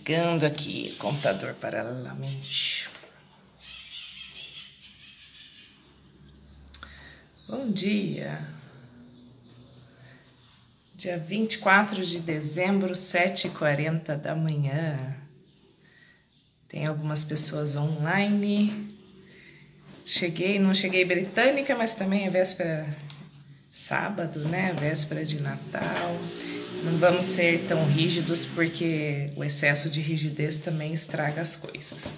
ligando aqui o computador paralelamente. Bom dia. Dia 24 de dezembro, 7h40 da manhã. Tem algumas pessoas online. Não cheguei britânica, mas também é véspera sábado, né? Véspera de Natal. Não vamos ser tão rígidos, porque o excesso de rigidez também estraga as coisas.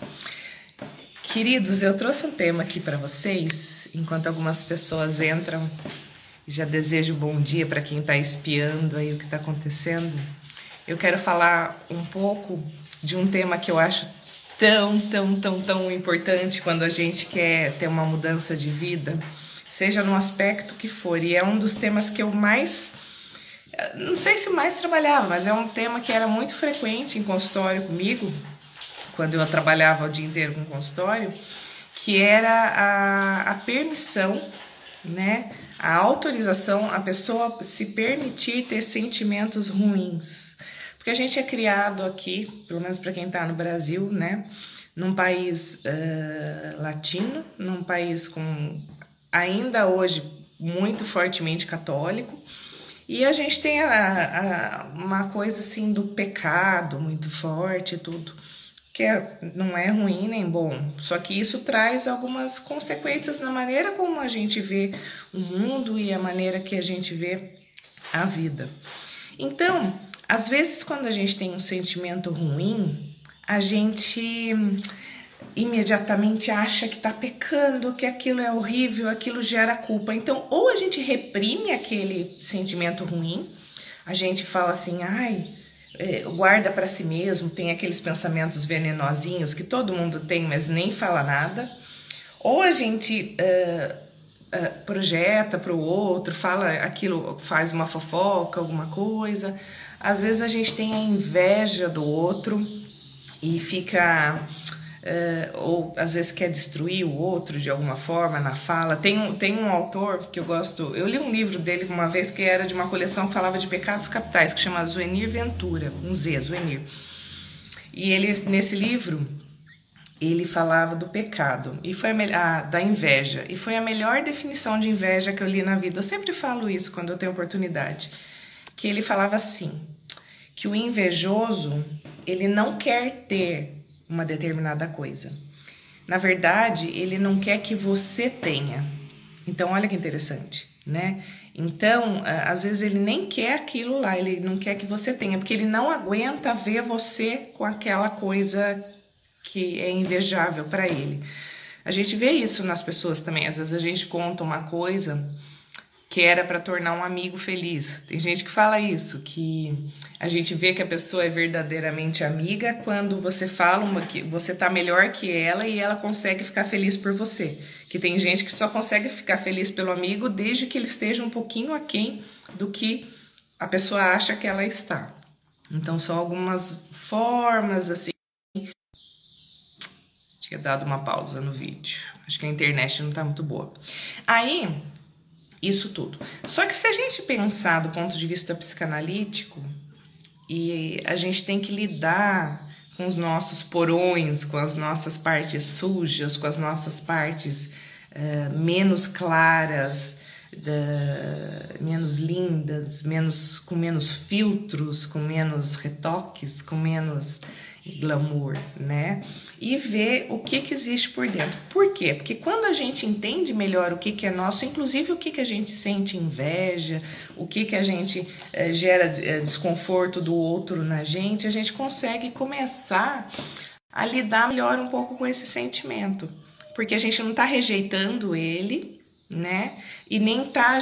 Queridos, eu trouxe um tema aqui para vocês, enquanto algumas pessoas entram. Já desejo bom dia para quem está espiando aí o que está acontecendo. Eu quero falar um pouco de um tema que eu acho tão importante quando a gente quer ter uma mudança de vida, seja no aspecto que for. E é um dos temas que eu mais, não sei se mais trabalhava, mas é um tema que era muito frequente em consultório comigo, quando eu trabalhava o dia inteiro com consultório, que era a permissão, né? A autorização, a pessoa se permitir ter sentimentos ruins. Porque a gente é criado aqui, pelo menos para quem está no Brasil, né? Num país latino, num país com ainda hoje muito fortemente católico, e a gente tem uma coisa assim do pecado muito forte e tudo, que não é ruim nem bom, só que isso traz algumas consequências na maneira como a gente vê o mundo e a maneira que a gente vê a vida. Então, às vezes quando a gente tem um sentimento ruim, a gente imediatamente acha que está pecando, que aquilo é horrível, aquilo gera culpa. Então, ou a gente reprime aquele sentimento ruim, a gente fala assim, guarda para si mesmo, tem aqueles pensamentos venenosinhos que todo mundo tem, mas nem fala nada. Ou a gente projeta para o outro, fala aquilo, faz uma fofoca, alguma coisa. Às vezes a gente tem a inveja do outro e fica... ou às vezes quer destruir o outro de alguma forma na fala. Tem um autor que eu gosto, eu li um livro dele uma vez que era de uma coleção que falava de pecados capitais, que chama Zuenir Ventura, Zuenir. E ele, nesse livro, ele falava do pecado, e foi da inveja, e foi a melhor definição de inveja que eu li na vida. Eu sempre falo isso quando eu tenho oportunidade, que ele falava assim, que o invejoso, ele não quer ter uma determinada coisa. Na verdade, ele não quer que você tenha. Então, olha que interessante, né? Então, às vezes ele nem quer aquilo lá, ele não quer que você tenha, porque ele não aguenta ver você com aquela coisa que é invejável para ele. A gente vê isso nas pessoas também. Às vezes a gente conta uma coisa que era para tornar um amigo feliz. Tem gente que fala isso, que a gente vê que a pessoa é verdadeiramente amiga quando você fala que você tá melhor que ela e ela consegue ficar feliz por você. Que tem gente que só consegue ficar feliz pelo amigo desde que ele esteja um pouquinho aquém do que a pessoa acha que ela está. Então são algumas formas assim. Tinha dado uma pausa no vídeo. Acho que a internet não tá muito boa. Aí... isso tudo. Só que se a gente pensar do ponto de vista psicanalítico, e a gente tem que lidar com os nossos porões, com as nossas partes sujas, com as nossas partes menos claras, menos lindas, com menos filtros, com menos retoques, com menos glamour, né? E ver o que existe por dentro. Por quê? Porque quando a gente entende melhor o que é nosso, inclusive o que a gente sente inveja, o que a gente gera desconforto do outro na gente, a gente consegue começar a lidar melhor um pouco com esse sentimento. Porque a gente não tá rejeitando ele, né? E nem tá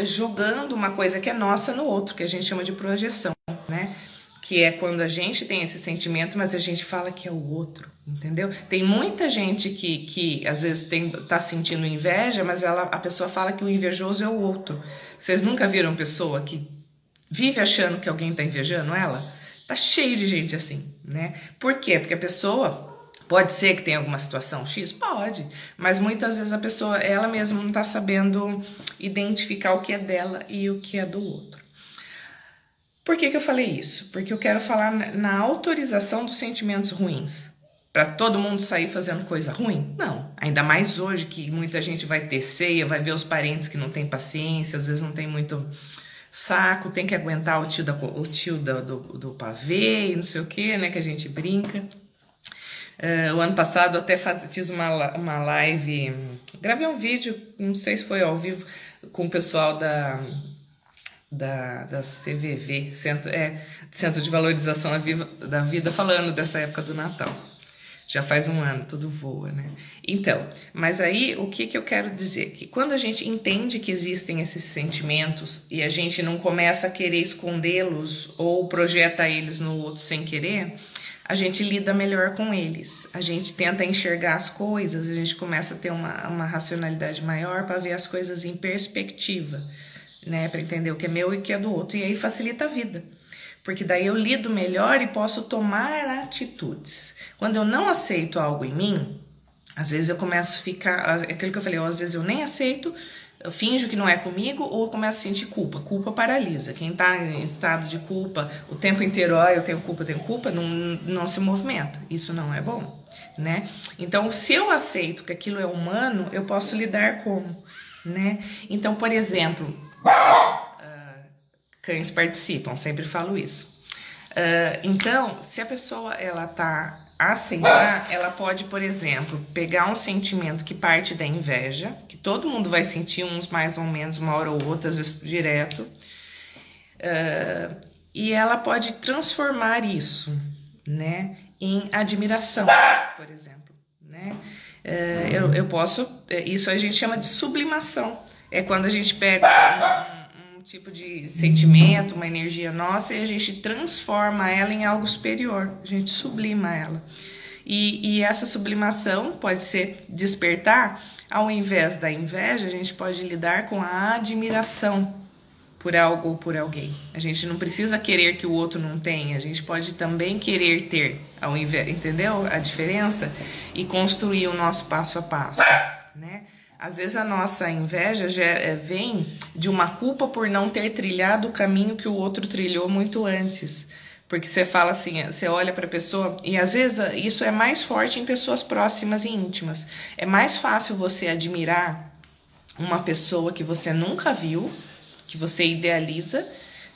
jogando uma coisa que é nossa no outro, que a gente chama de projeção, né? Que é quando a gente tem esse sentimento, mas a gente fala que é o outro, entendeu? Tem muita gente que às vezes tá sentindo inveja, mas a pessoa fala que o invejoso é o outro. Vocês nunca viram pessoa que vive achando que alguém tá invejando ela? Tá cheio de gente assim, né? Por quê? Porque a pessoa... pode ser que tenha alguma situação X? Pode, mas muitas vezes a pessoa, ela mesma não tá sabendo identificar o que é dela e o que é do outro. Por que eu falei isso? Porque eu quero falar na autorização dos sentimentos ruins. Para todo mundo sair fazendo coisa ruim? Não. Ainda mais hoje que muita gente vai ter ceia, vai ver os parentes que não tem paciência, às vezes não tem muito saco, tem que aguentar o tio do pavê e não sei o que, né? Que a gente brinca. O ano passado eu até fiz uma live, gravei um vídeo, não sei se foi ao vivo, com o pessoal da CVV, Centro de Valorização da Vida, falando dessa época do Natal. Já faz um ano, tudo voa, né? Então, mas aí o que eu quero dizer? Que quando a gente entende que existem esses sentimentos e a gente não começa a querer escondê-los ou projeta eles no outro sem querer, a gente lida melhor com eles. A gente tenta enxergar as coisas, a gente começa a ter uma racionalidade maior para ver as coisas em perspectiva, né? Para entender o que é meu e o que é do outro. E aí facilita a vida. Porque daí eu lido melhor e posso tomar atitudes. Quando eu não aceito algo em mim, às vezes eu começo a ficar... É aquilo que eu falei, às vezes eu nem aceito, eu finjo que não é comigo, ou eu começo a sentir culpa. Culpa paralisa. Quem está em estado de culpa o tempo inteiro, eu tenho culpa, não se movimenta. Isso não é bom, né? Então, se eu aceito que aquilo é humano, eu posso lidar como, né? Então, por exemplo... Cães participam, sempre falo isso. Então, se a pessoa ela tá a aceitar, ela pode, por exemplo, pegar um sentimento que parte da inveja, que todo mundo vai sentir, uns mais ou menos, uma hora ou outra, às vezes direto, e ela pode transformar isso, né, em admiração, por exemplo, né? Eu posso, isso a gente chama de sublimação, é quando a gente pega tipo de sentimento, uma energia nossa, e a gente transforma ela em algo superior, a gente sublima ela. E essa sublimação pode ser despertar, ao invés da inveja, a gente pode lidar com a admiração por algo ou por alguém. A gente não precisa querer que o outro não tenha, a gente pode também querer ter, ao invés, entendeu a diferença? E construir o nosso passo a passo, né? Às vezes a nossa inveja vem de uma culpa por não ter trilhado o caminho que o outro trilhou muito antes. Porque você fala assim, você olha para a pessoa, e às vezes isso é mais forte em pessoas próximas e íntimas. É mais fácil você admirar uma pessoa que você nunca viu, que você idealiza,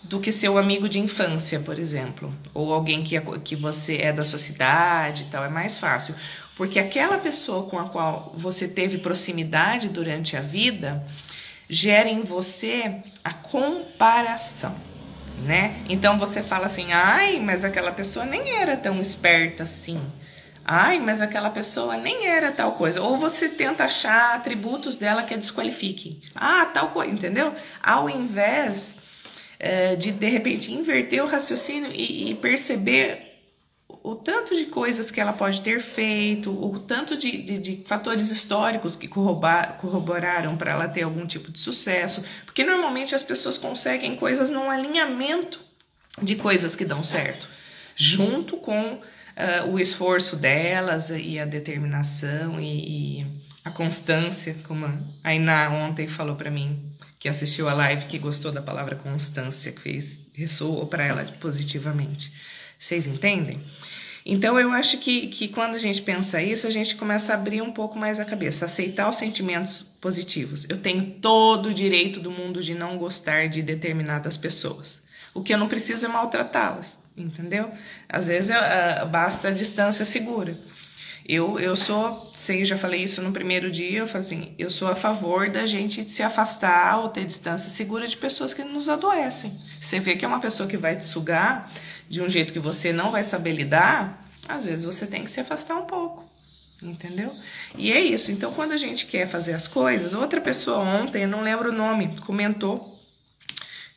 do que seu amigo de infância, por exemplo. Ou alguém que você é da sua cidade e tal, é mais fácil. Porque aquela pessoa com a qual você teve proximidade durante a vida gera em você a comparação, né? Então você fala assim, ai, mas aquela pessoa nem era tão esperta assim. Ai, mas aquela pessoa nem era tal coisa. Ou você tenta achar atributos dela que a desqualifiquem. Ah, tal coisa, entendeu? Ao invés de repente, inverter o raciocínio e perceber o tanto de coisas que ela pode ter feito, o tanto de fatores históricos que corroboraram para ela ter algum tipo de sucesso, porque normalmente as pessoas conseguem coisas num alinhamento de coisas que dão certo, junto com o esforço delas e a determinação e a constância, como a Iná ontem falou para mim, que assistiu a live, que gostou da palavra constância, que ressoou para ela positivamente. Vocês entendem? Então, eu acho que quando a gente pensa isso, a gente começa a abrir um pouco mais a cabeça, aceitar os sentimentos positivos. Eu tenho todo o direito do mundo de não gostar de determinadas pessoas. O que eu não preciso é maltratá-las, entendeu? Às vezes, basta a distância segura. Eu já falei isso no primeiro dia, eu falo assim, eu sou a favor da gente se afastar ou ter distância segura de pessoas que nos adoecem. Você vê que é uma pessoa que vai te sugar de um jeito que você não vai saber lidar, às vezes você tem que se afastar um pouco, entendeu? E é isso, então quando a gente quer fazer as coisas, outra pessoa ontem, eu não lembro o nome, comentou,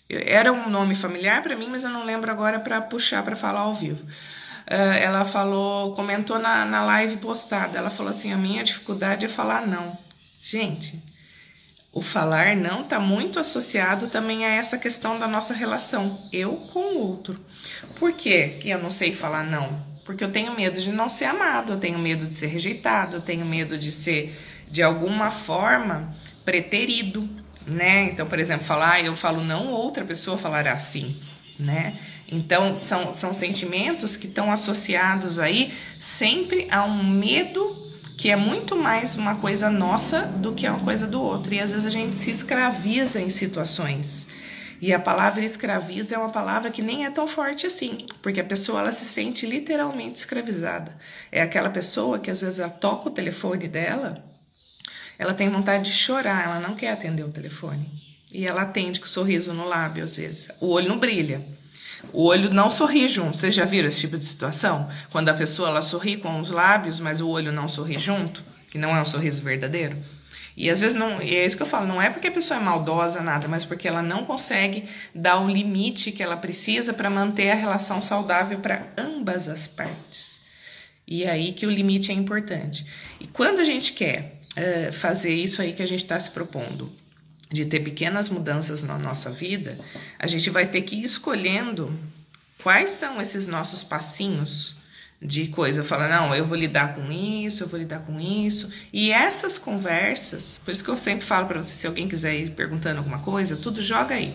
era um nome familiar para mim, mas eu não lembro agora para puxar para falar ao vivo. Ela comentou na live postada, ela falou assim, a minha dificuldade é falar não. Gente, o falar não está muito associado também a essa questão da nossa relação, eu com o outro. Por quê que eu não sei falar não? Porque eu tenho medo de não ser amado, eu tenho medo de ser rejeitado, eu tenho medo de ser, de alguma forma, preterido, né? Então, por exemplo, eu falo não, outra pessoa falará sim. né? Então, são sentimentos que estão associados aí sempre a um medo que é muito mais uma coisa nossa do que uma coisa do outro. E às vezes a gente se escraviza em situações. E a palavra escraviza é uma palavra que nem é tão forte assim, porque a pessoa ela se sente literalmente escravizada. É aquela pessoa que às vezes ela toca o telefone dela, ela tem vontade de chorar, ela não quer atender o telefone. E ela atende com sorriso no lábio às vezes. O olho não brilha. O olho não sorri junto. Vocês já viram esse tipo de situação? Quando a pessoa ela sorri com os lábios, mas o olho não sorri junto, que não é um sorriso verdadeiro. E às vezes não, e é isso que eu falo, não é porque a pessoa é maldosa, nada, mas porque ela não consegue dar o limite que ela precisa para manter a relação saudável para ambas as partes. E é aí que o limite é importante. E quando a gente quer fazer isso aí que a gente está se propondo, de ter pequenas mudanças na nossa vida, a gente vai ter que ir escolhendo quais são esses nossos passinhos de coisa. Fala, não, eu vou lidar com isso, eu vou lidar com isso. E essas conversas, por isso que eu sempre falo para você, se alguém quiser ir perguntando alguma coisa, tudo joga aí.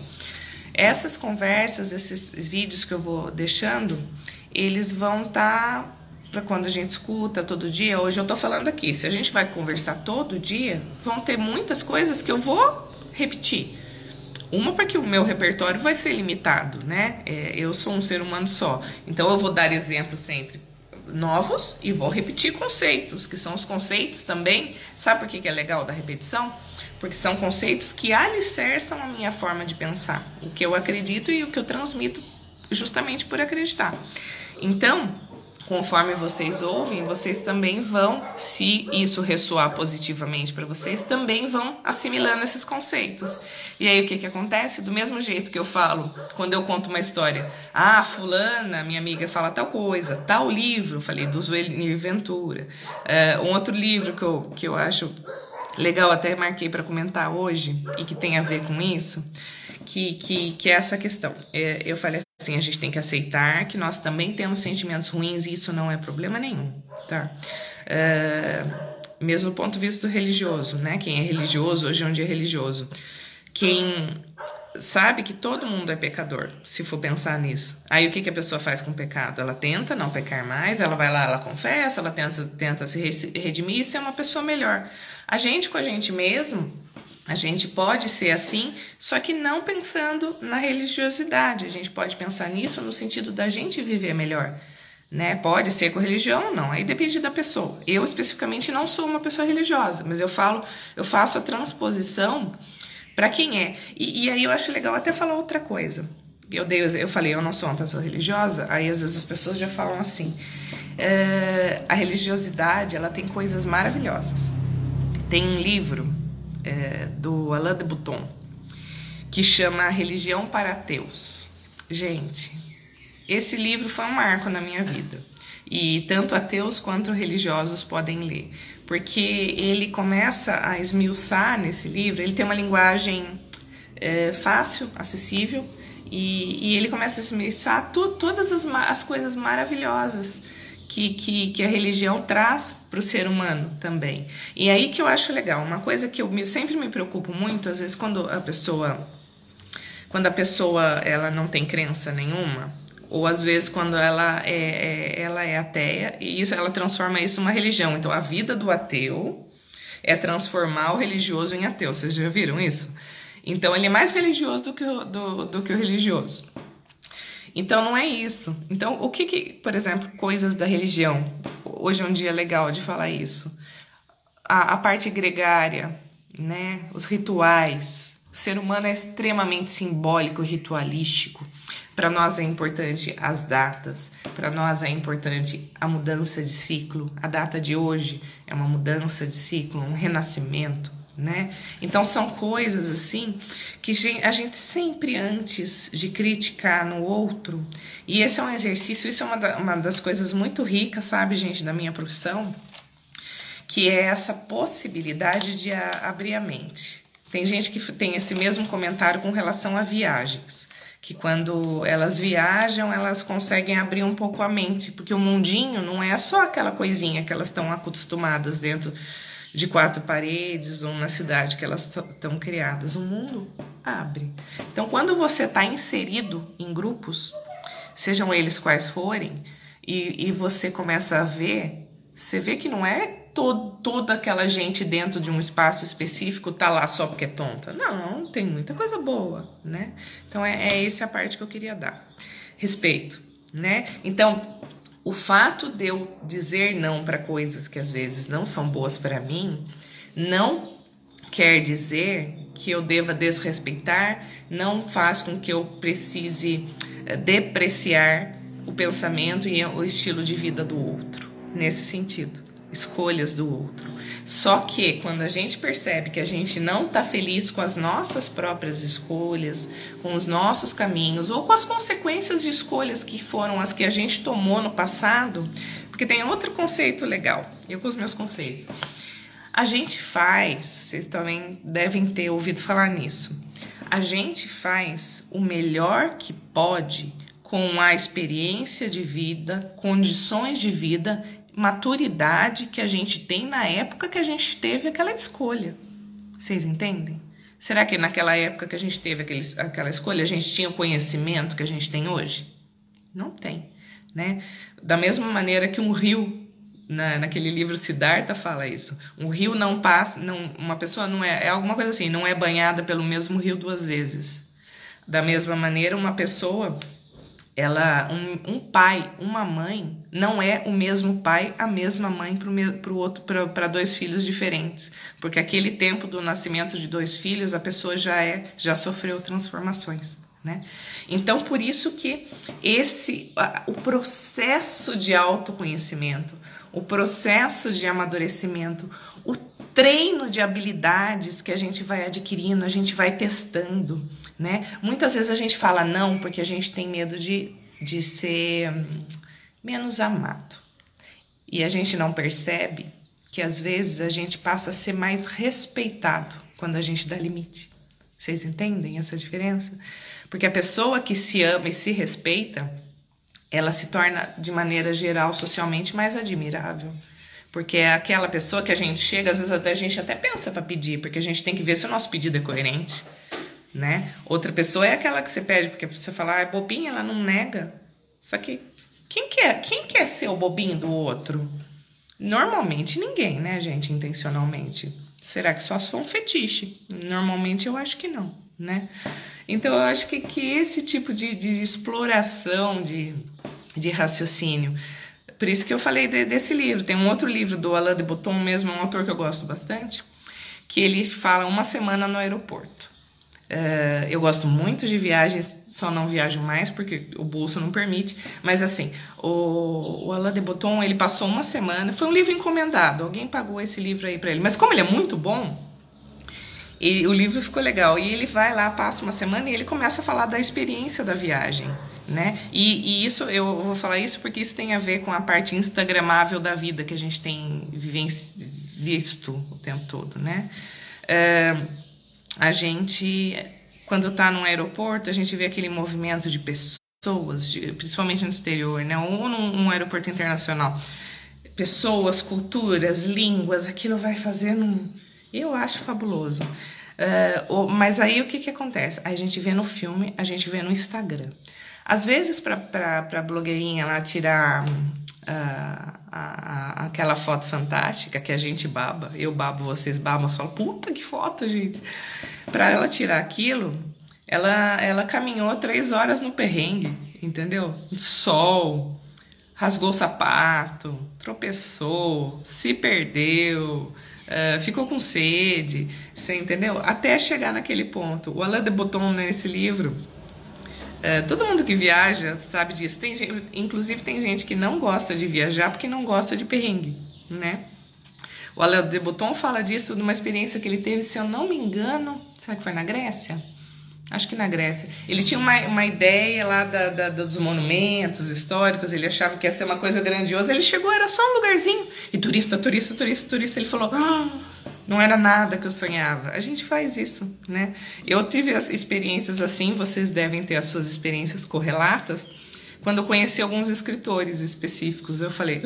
Essas conversas, esses vídeos que eu vou deixando, eles vão estar para quando a gente escuta todo dia. Hoje eu tô falando aqui, se a gente vai conversar todo dia, vão ter muitas coisas que eu vou repetir. Uma, porque o meu repertório vai ser limitado, né? Eu sou um ser humano só, então eu vou dar exemplos sempre novos e vou repetir conceitos, que são os conceitos também. Sabe por que é legal da repetição? Porque são conceitos que alicerçam a minha forma de pensar, o que eu acredito e o que eu transmito justamente por acreditar. Então, conforme vocês ouvem, vocês também vão, se isso ressoar positivamente para vocês, também vão assimilando esses conceitos. E aí o que acontece? Do mesmo jeito que eu falo, quando eu conto uma história, fulana, minha amiga, fala tal coisa, tal livro, falei do Zuenir Ventura, um outro livro que eu acho legal, até marquei para comentar hoje, e que tem a ver com isso, que é essa questão. Eu falei assim, a gente tem que aceitar que nós também temos sentimentos ruins e isso não é problema nenhum, tá? Mesmo do ponto de vista religioso, né? Quem é religioso, hoje é um dia religioso. Quem sabe que todo mundo é pecador, se for pensar nisso. Aí o que a pessoa faz com o pecado? Ela tenta não pecar mais, ela vai lá, ela confessa, ela tenta se redimir e ser uma pessoa melhor. A gente com a gente mesmo, a gente pode ser assim, só que não pensando na religiosidade. A gente pode pensar nisso no sentido da gente viver melhor, né? Pode ser com religião ou não, aí depende da pessoa. Eu especificamente não sou uma pessoa religiosa, mas eu faço a transposição para quem é. E aí eu acho legal até falar outra coisa. Eu falei, eu não sou uma pessoa religiosa, aí às vezes as pessoas já falam assim, a religiosidade, ela tem coisas maravilhosas. Tem um livro do Alain de Botton, que chama A Religião para Ateus. Gente, esse livro foi um marco na minha vida. E tanto ateus quanto religiosos podem ler. Porque ele começa a esmiuçar nesse livro, ele tem uma linguagem fácil, acessível, e ele começa a esmiuçar todas as coisas maravilhosas que a religião traz para o ser humano também. E aí que eu acho legal, uma coisa que eu sempre me preocupo muito, às vezes quando a pessoa ela não tem crença nenhuma, ou às vezes quando ela é ateia, e ela transforma isso numa religião. Então a vida do ateu é transformar o religioso em ateu. Vocês já viram isso? Então ele é mais religioso do que o religioso. Então não é isso. Então o que, por exemplo, coisas da religião, hoje é um dia legal de falar isso, a parte gregária, né? Os rituais. O ser humano é extremamente simbólico e ritualístico. Para nós é importante as datas, para nós é importante a mudança de ciclo. A data de hoje é uma mudança de ciclo, um renascimento, né? Então são coisas assim que a gente sempre, antes de criticar no outro, e esse é um exercício, isso é uma das coisas muito ricas, sabe, gente, da minha profissão, que é essa possibilidade de abrir a mente. Tem gente que tem esse mesmo comentário com relação a viagens, que quando elas viajam, elas conseguem abrir um pouco a mente, porque o mundinho não é só aquela coisinha que elas estão acostumadas dentro de 4 paredes ou na cidade que elas estão criadas. O mundo abre. Então, quando você está inserido em grupos, sejam eles quais forem, e você começa a ver, você vê que não é toda aquela gente dentro de um espaço específico tá lá só porque é tonta. Não, tem muita coisa boa, né? Então, essa a parte que eu queria dar. Respeito, né? Então, o fato de eu dizer não para coisas que às vezes não são boas para mim, não quer dizer que eu deva desrespeitar, não faz com que eu precise depreciar o pensamento e o estilo de vida do outro, nesse sentido, escolhas do outro. Só que quando a gente percebe que a gente não está feliz com as nossas próprias escolhas, com os nossos caminhos, ou com as consequências de escolhas que foram as que a gente tomou no passado, porque tem outro conceito legal, eu com os meus conceitos. A gente faz, vocês também devem ter ouvido falar nisso, a gente faz o melhor que pode com a experiência de vida, condições de vida, maturidade que a gente tem na época que a gente teve aquela escolha. Vocês entendem? Será que naquela época que a gente teve aquela escolha, a gente tinha o conhecimento que a gente tem hoje? Não tem, né? Da mesma maneira que um rio, naquele livro Siddhartha fala isso. Um rio não passa, uma pessoa não é alguma coisa assim, não é banhada pelo mesmo rio 2 vezes. Da mesma maneira, uma pessoa, um pai, uma mãe, não é o mesmo pai, a mesma mãe para 2 filhos diferentes. Porque aquele tempo do nascimento de 2 filhos, a pessoa já sofreu transformações, né? Então, por isso que o processo de autoconhecimento, o processo de amadurecimento, o treino de habilidades que a gente vai adquirindo, a gente vai testando, né? Muitas vezes a gente fala não porque a gente tem medo de ser menos amado. E a gente não percebe que às vezes a gente passa a ser mais respeitado quando a gente dá limite. Vocês entendem essa diferença? Porque a pessoa que se ama e se respeita, ela se torna, de maneira geral, socialmente mais admirável. Porque é aquela pessoa que a gente chega, às vezes a gente até pensa para pedir, porque a gente tem que ver se o nosso pedido é coerente, né? Outra pessoa é aquela que você pede, porque você fala, é bobinha, ela não nega. Só que quem quer ser o bobinho do outro? Normalmente ninguém, né, gente, intencionalmente. Será que só se for um fetiche? Normalmente eu acho que não, né? Então eu acho que esse tipo de exploração de raciocínio, por isso que eu falei desse livro. Tem um outro livro do Alain de Botton mesmo, é um autor que eu gosto bastante, que ele fala 1 semana no aeroporto. Eu gosto muito de viagens, só não viajo mais porque o bolso não permite, mas assim, o Alain de Botton, ele passou 1 semana, foi um livro encomendado, alguém pagou esse livro aí pra ele, mas como ele é muito bom, e o livro ficou legal, e ele vai lá, passa 1 semana e ele começa a falar da experiência da viagem, né? E isso, eu vou falar isso porque isso tem a ver com a parte instagramável da vida que a gente tem visto o tempo todo, né? A gente, quando tá num aeroporto, a gente vê aquele movimento de pessoas, principalmente no exterior, né? Ou num aeroporto internacional. Pessoas, culturas, línguas, aquilo vai fazendo... Eu acho fabuloso. Mas aí o que acontece? A gente vê no filme, a gente vê no Instagram. Às vezes, pra blogueirinha lá tirar aquela foto fantástica que a gente baba, eu babo, vocês babam, eu falo, puta que foto, gente. Pra ela tirar aquilo, ela caminhou 3 horas no perrengue, entendeu? Sol, rasgou o sapato, tropeçou, se perdeu... ficou com sede, você entendeu? Até chegar naquele ponto. O Alain de Botton, nesse livro, todo mundo que viaja sabe disso. Inclusive tem gente que não gosta de viajar porque não gosta de perrengue, né? O Alain de Botton fala disso numa experiência que ele teve, se eu não me engano, será que foi na Grécia? Acho que na Grécia. Ele tinha uma ideia lá dos monumentos históricos, ele achava que ia ser uma coisa grandiosa, ele chegou, era só um lugarzinho, e turista, ele falou, não era nada que eu sonhava. A gente faz isso, né? Eu tive as experiências assim, vocês devem ter as suas experiências correlatas, Quando eu conheci alguns escritores específicos, eu falei,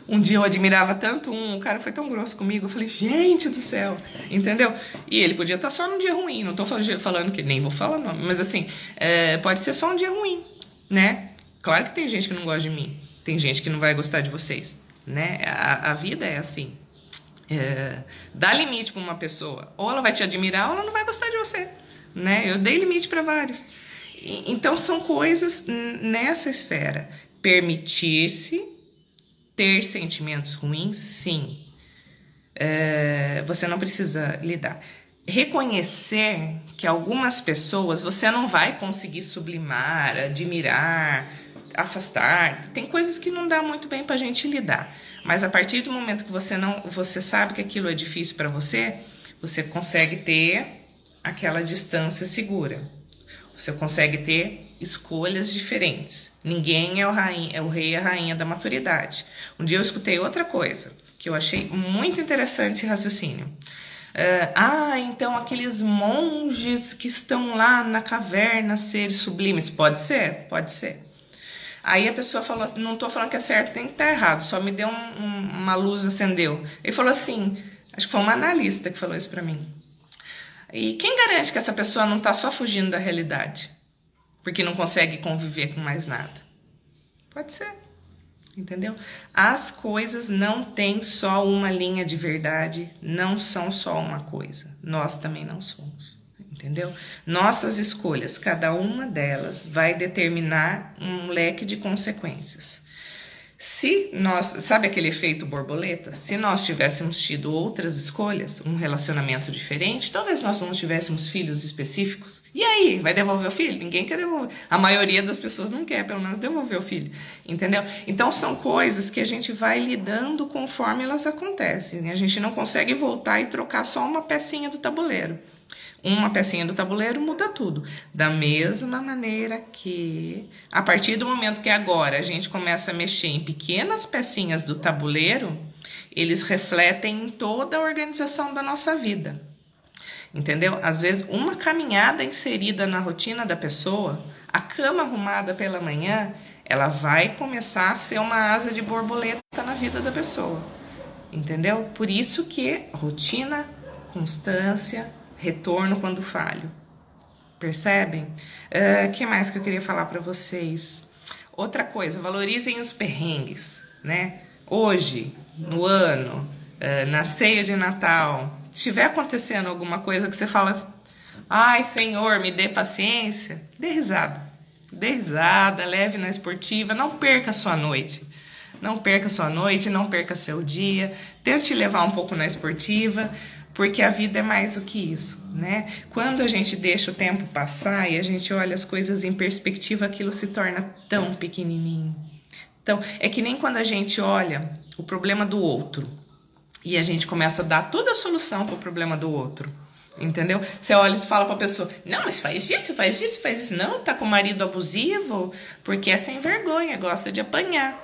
um dia eu admirava tanto um cara foi tão grosso comigo, eu falei, gente do céu, entendeu? E ele podia estar só num dia ruim, não tô falando que, nem vou falar nome, mas assim, pode ser só um dia ruim, né? Claro que tem gente que não gosta de mim, tem gente que não vai gostar de vocês, né? A vida é assim. Dá limite para uma pessoa, ou ela vai te admirar ou ela não vai gostar de você, né? Eu dei limite para vários. Então são coisas nessa esfera. Permitir-se ter sentimentos ruins, sim. Você não precisa lidar. Reconhecer que algumas pessoas você não vai conseguir sublimar, admirar, afastar. Tem coisas que não dá muito bem pra gente lidar. Mas a partir do momento que você sabe que aquilo é difícil para você, você consegue ter aquela distância segura. Você consegue ter escolhas diferentes. Ninguém é o rei e a rainha da maturidade. Um dia eu escutei outra coisa, que eu achei muito interessante esse raciocínio. Então aqueles monges que estão lá na caverna, seres sublimes. Pode ser? Pode ser. Aí a pessoa falou assim, não estou falando que é certo nem que está errado, só me deu uma luz, acendeu. Ele falou assim, acho que foi uma analista que falou isso para mim. E quem garante que essa pessoa não está só fugindo da realidade? Porque não consegue conviver com mais nada? Pode ser, entendeu? As coisas não têm só uma linha de verdade, não são só uma coisa. Nós também não somos, entendeu? Nossas escolhas, cada uma delas vai determinar um leque de consequências. Se nós, sabe aquele efeito borboleta? Se nós tivéssemos tido outras escolhas, um relacionamento diferente, talvez nós não tivéssemos filhos específicos. E aí, vai devolver o filho? Ninguém quer devolver. A maioria das pessoas não quer, pelo menos, devolver o filho. Entendeu? Então, são coisas que a gente vai lidando conforme elas acontecem. A gente não consegue voltar e trocar só uma pecinha do tabuleiro. Uma pecinha do tabuleiro muda tudo. Da mesma maneira que, a partir do momento que agora a gente começa a mexer em pequenas pecinhas do tabuleiro, eles refletem em toda a organização da nossa vida. Entendeu? Às vezes, uma caminhada inserida na rotina da pessoa, a cama arrumada pela manhã, ela vai começar a ser uma asa de borboleta na vida da pessoa. Entendeu? Por isso que rotina, constância, retorno quando falho. Percebem? Que mais que eu queria falar para vocês? Outra coisa, valorizem os perrengues, né? Hoje, no ano, na ceia de Natal, se estiver acontecendo alguma coisa que você fala, ai, Senhor, me dê paciência, dê risada, leve na esportiva, não perca a sua noite. Não perca a sua noite, não perca seu dia, tente levar um pouco na esportiva, porque a vida é mais do que isso, né? Quando a gente deixa o tempo passar e a gente olha as coisas em perspectiva, aquilo se torna tão pequenininho. Então, é que nem quando a gente olha o problema do outro e a gente começa a dar toda a solução para o problema do outro, entendeu? Você olha e fala para a pessoa, não, mas faz isso, faz isso, faz isso. Não, tá com o marido abusivo porque é sem vergonha, gosta de apanhar.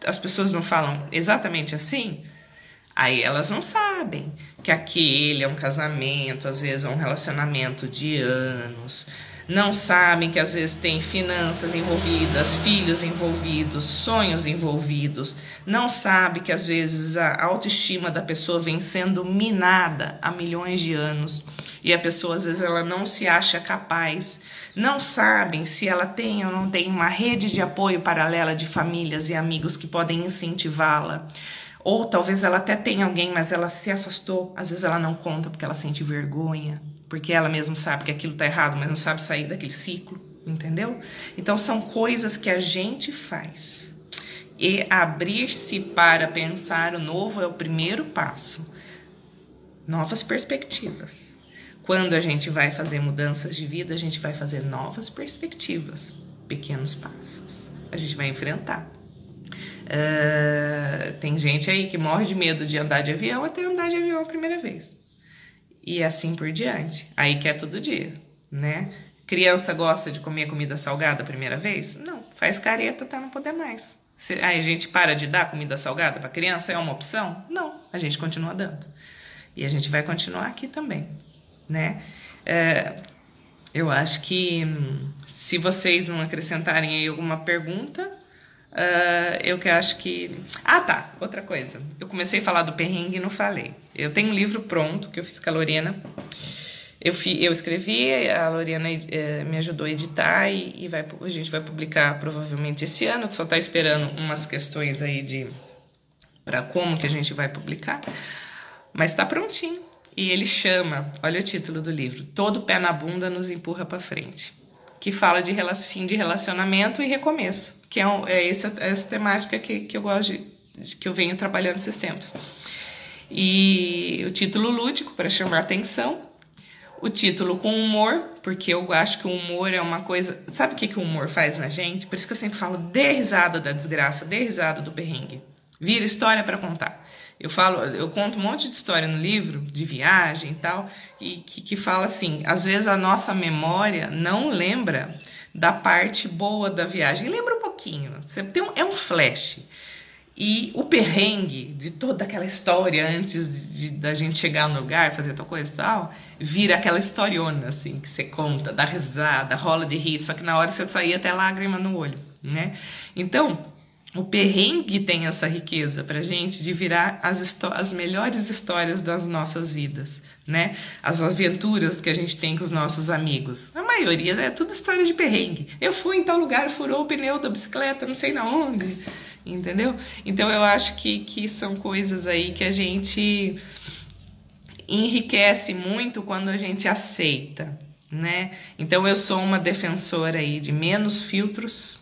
As pessoas não falam exatamente assim? Aí elas não sabem que aquele é um casamento, às vezes é um relacionamento de anos. Não sabem que às vezes tem finanças envolvidas, filhos envolvidos, sonhos envolvidos. Não sabem que às vezes a autoestima da pessoa vem sendo minada há milhões de anos. E a pessoa às vezes ela não se acha capaz. Não sabem se ela tem ou não tem uma rede de apoio paralela de famílias e amigos que podem incentivá-la. Ou talvez ela até tenha alguém, mas ela se afastou. Às vezes ela não conta porque ela sente vergonha. Porque ela mesma sabe que aquilo tá errado, mas não sabe sair daquele ciclo. Entendeu? Então são coisas que a gente faz. E abrir-se para pensar o novo é o primeiro passo. Novas perspectivas. Quando a gente vai fazer mudanças de vida, a gente vai fazer novas perspectivas. Pequenos passos. A gente vai enfrentar. Tem gente aí que morre de medo de andar de avião até andar de avião a primeira vez. E assim por diante. Aí quer todo dia, né? Criança gosta de comer comida salgada a primeira vez? Não, faz careta até não poder mais. Aí a gente para de dar comida salgada para criança, é uma opção? Não, a gente continua dando. E a gente vai continuar aqui também, né? Eu acho que se vocês não acrescentarem aí alguma pergunta, eu que acho que... Ah, tá, outra coisa. Eu comecei a falar do perrengue e não falei. Eu tenho um livro pronto que eu fiz com a Lorena. Eu escrevi, a Lorena me ajudou a editar e a gente vai publicar provavelmente esse ano. Só tá esperando umas questões aí para como que a gente vai publicar. Mas tá prontinho. E ele chama, olha o título do livro, Todo Pé na Bunda nos empurra para frente, que fala de fim de relacionamento e recomeço, que é essa temática que eu gosto que eu venho trabalhando esses tempos. E o título lúdico para chamar atenção, o título com humor, porque eu acho que o humor é uma coisa... Sabe o que o humor faz na gente? Por isso que eu sempre falo, dê risada da desgraça, dê risada do perrengue. Vira história para contar. Eu conto um monte de história no livro, de viagem e tal, e que fala assim, às vezes a nossa memória não lembra da parte boa da viagem. Lembra um pouquinho, é um flash. E o perrengue de toda aquela história antes da gente chegar no lugar, fazer tal coisa e tal, vira aquela historiona, assim, que você conta, dá risada, rola de rir, só que na hora você sair até lágrima no olho, né? Então, o perrengue tem essa riqueza pra gente de virar as melhores histórias das nossas vidas, né? As aventuras que a gente tem com os nossos amigos. A maioria é tudo história de perrengue. Eu fui em tal lugar, furou o pneu da bicicleta, não sei na onde, entendeu? Então eu acho que são coisas aí que a gente enriquece muito quando a gente aceita, né? Então eu sou uma defensora aí de menos filtros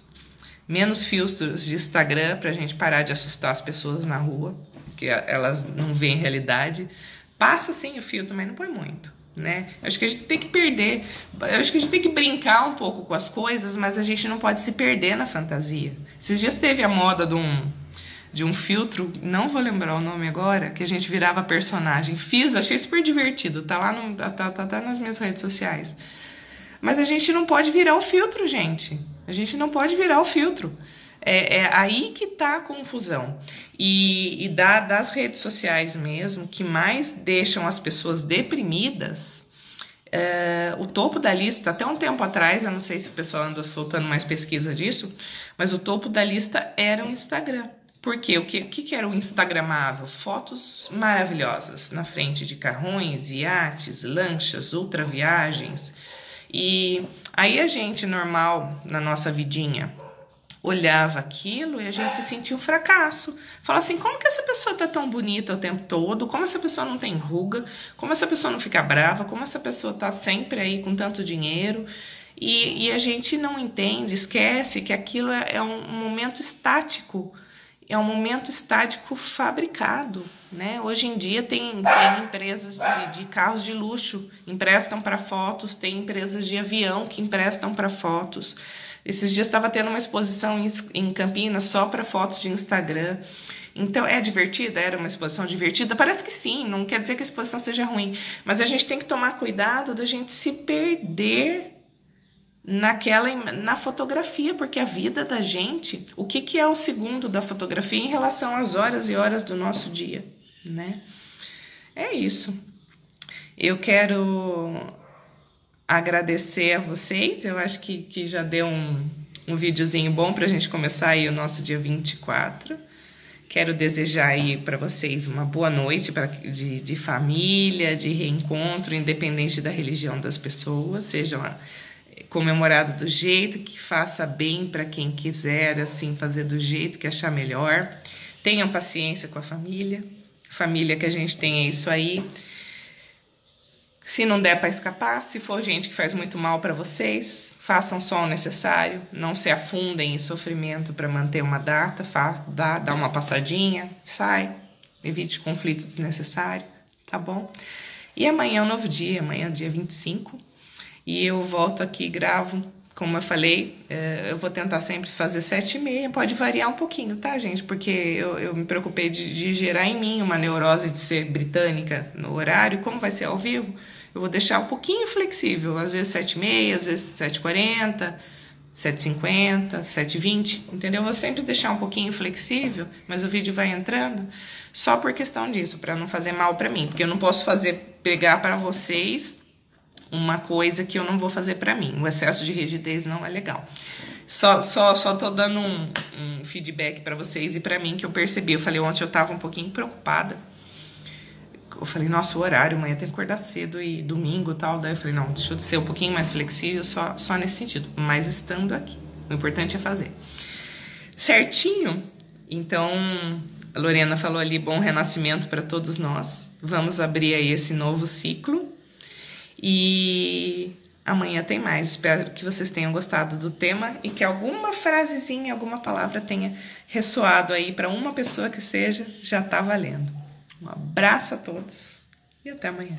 de Instagram pra gente parar de assustar as pessoas na rua, que elas não veem realidade. Passa sim o filtro, mas não põe muito, né? Eu acho que a gente tem que brincar um pouco com as coisas, mas a gente não pode se perder na fantasia. Esses dias teve a moda de um filtro, não vou lembrar o nome agora, que a gente virava personagem. Achei super divertido, tá lá tá nas minhas redes sociais. Mas a gente não pode virar o filtro, gente. A gente não pode virar o filtro. É aí que tá a confusão. E das redes sociais mesmo, que mais deixam as pessoas deprimidas, o topo da lista, até um tempo atrás, eu não sei se o pessoal anda soltando mais pesquisa disso, mas o topo da lista era o Instagram. Por quê? O que era o instagramável? Fotos maravilhosas na frente de carrões, iates, lanchas, ultraviagens. E aí a gente normal, na nossa vidinha, olhava aquilo e a gente se sentia um fracasso. Falava assim, como que essa pessoa tá tão bonita o tempo todo? Como essa pessoa não tem ruga? Como essa pessoa não fica brava? Como essa pessoa tá sempre aí com tanto dinheiro? E a gente não entende, esquece que aquilo é um momento estático. É um momento estático fabricado, né? Hoje em dia tem empresas de carros de luxo, emprestam para fotos, tem empresas de avião que emprestam para fotos. Esses dias estava tendo uma exposição em Campinas só para fotos de Instagram. Então, é divertida? Era uma exposição divertida? Parece que sim, não quer dizer que a exposição seja ruim, mas a gente tem que tomar cuidado da gente se perder na fotografia, porque a vida da gente, o que é o segundo da fotografia em relação às horas e horas do nosso dia, né? É isso. Eu quero agradecer a vocês, eu acho que já deu um videozinho bom pra gente começar aí o nosso dia 24. Quero desejar aí para vocês uma boa noite de família, de reencontro, independente da religião das pessoas, sejam comemorado do jeito que faça bem para quem quiser, assim, fazer do jeito que achar melhor. Tenham paciência com a família que a gente tem é isso aí. Se não der para escapar, se for gente que faz muito mal para vocês, façam só o necessário, não se afundem em sofrimento para manter uma data, dá uma passadinha, sai, evite conflito desnecessário, tá bom? E amanhã é um novo dia, amanhã é dia 25, e eu volto aqui e gravo, como eu falei, eu vou tentar sempre fazer 7h30, pode variar um pouquinho, tá, gente? Porque eu me preocupei de gerar em mim uma neurose de ser britânica no horário, como vai ser ao vivo, eu vou deixar um pouquinho flexível, às vezes 7h30, às vezes 7h40, 7h50, 7h20, entendeu? Eu vou sempre deixar um pouquinho flexível, mas o vídeo vai entrando só por questão disso, para não fazer mal para mim, porque eu não posso pegar para vocês uma coisa que eu não vou fazer pra mim. O excesso de rigidez não é legal. Só tô dando um feedback pra vocês e pra mim que eu percebi. Eu falei, ontem eu tava um pouquinho preocupada. Eu falei, nossa, o horário, amanhã tem que acordar cedo e domingo e tal. Daí eu falei, não, deixa eu ser um pouquinho mais flexível, só nesse sentido. Mas estando aqui, o importante é fazer. Certinho? Então, a Lorena falou ali, bom renascimento para todos nós. Vamos abrir aí esse novo ciclo. E amanhã tem mais. Espero que vocês tenham gostado do tema e que alguma frasezinha, alguma palavra tenha ressoado aí para uma pessoa que seja, já tá valendo. Um abraço a todos e até amanhã.